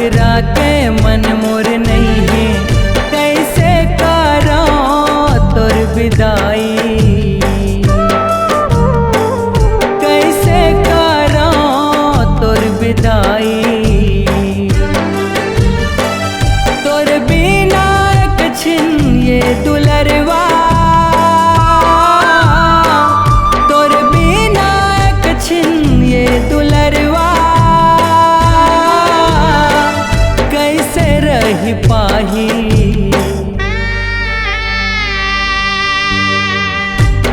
पथरा के मन मोर नहीं है, कैसे करो तोर विदाई, कैसे करो तोर विदाई। तोर बिना कछिन ये दुलरवा, तोर बिना कछिन ये दुलरवा, कैसे रही पाही।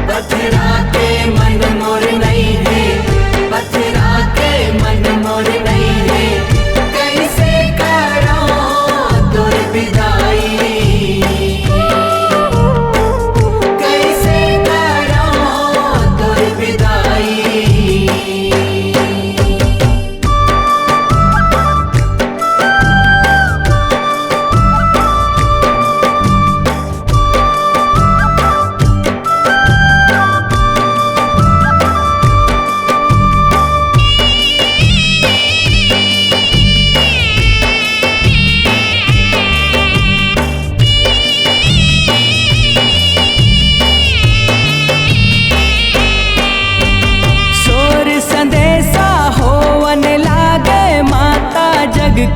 पथरा के मन मोर नहीं है, पथरा के मन मोर नहीं है, कैसे करो तोर विदाई, कैसे करो तोर विदाई।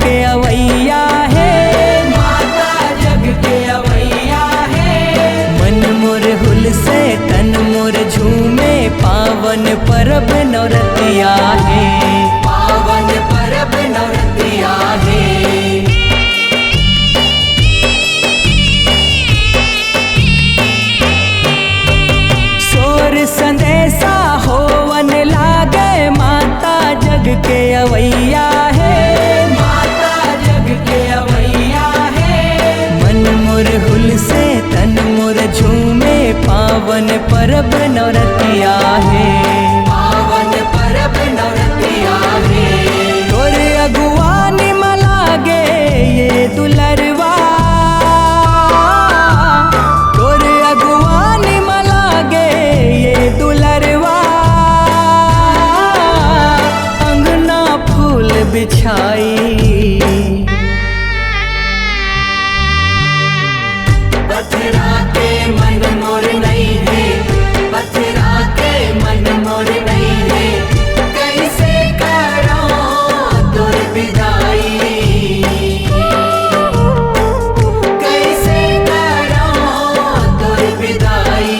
के अवैया है, माता जग के अवैया है, मन मोर हुल से तन मोर झूमे, पावन परब नौरतिया है, पावन परब नौरतिया है। शोर संदेशा होवन लागे, माता जग के अवैया है, हुल से तन मोर झूमे, पावन परब नौरतिया है, पावन परब नौरतिया है। तोर अगुवानी मलागे ये दुलरवा, तोर अगुवानी मलागे ये दुलरवा, अंगना फूल बिछाई। पथरा के मन मोर नहीं है, पथरा के मन मोर नहीं है, कैसे करो तोर विदाई, कैसे करो तोर विदाई।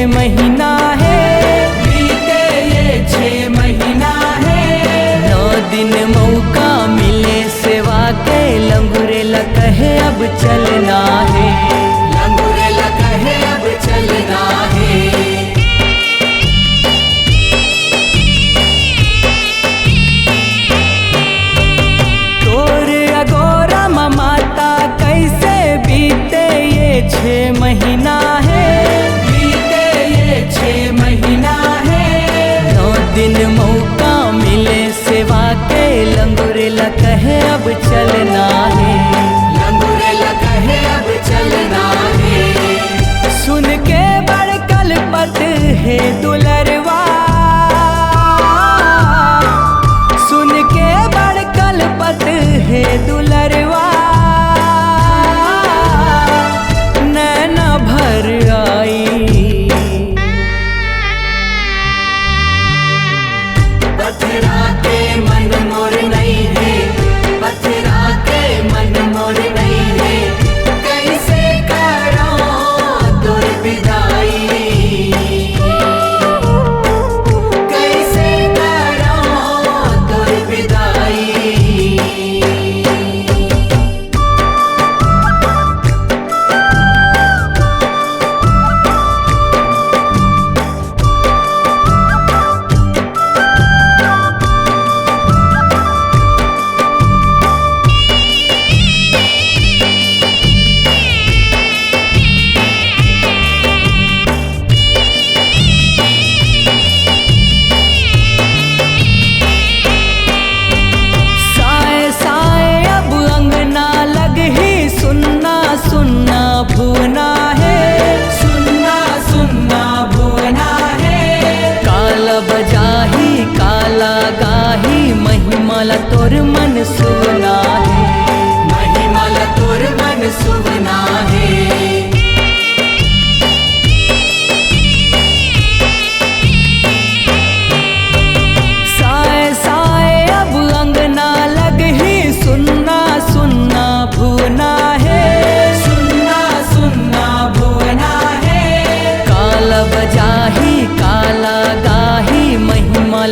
महीना है, बीते ये 6 महीना है, 9 दिन मौका मिले सेवा के, लंगुरेला कहे अब चलना है, लंगुरेला कहे अब चलना है। तोर अगोरा माता कैसे बीते ये 6 महीना है, 6 महीना है, 9 दिन मौका मिले सेवा के, लंगुरेला कहे अब चलना है, लंगुरेला कहे अब चलना है। सुन के बड़कल पत है दुलरवा, सुन के बड़कल पत है दुलरवा, नैना भर आई। पथरा के मन मोर नहीं है, पथरा के मन मोर नहीं है, कैसे करो तोर विदाई, कैसे करो तोर विदाई।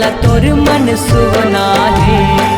जाला तोर मन सुवना है।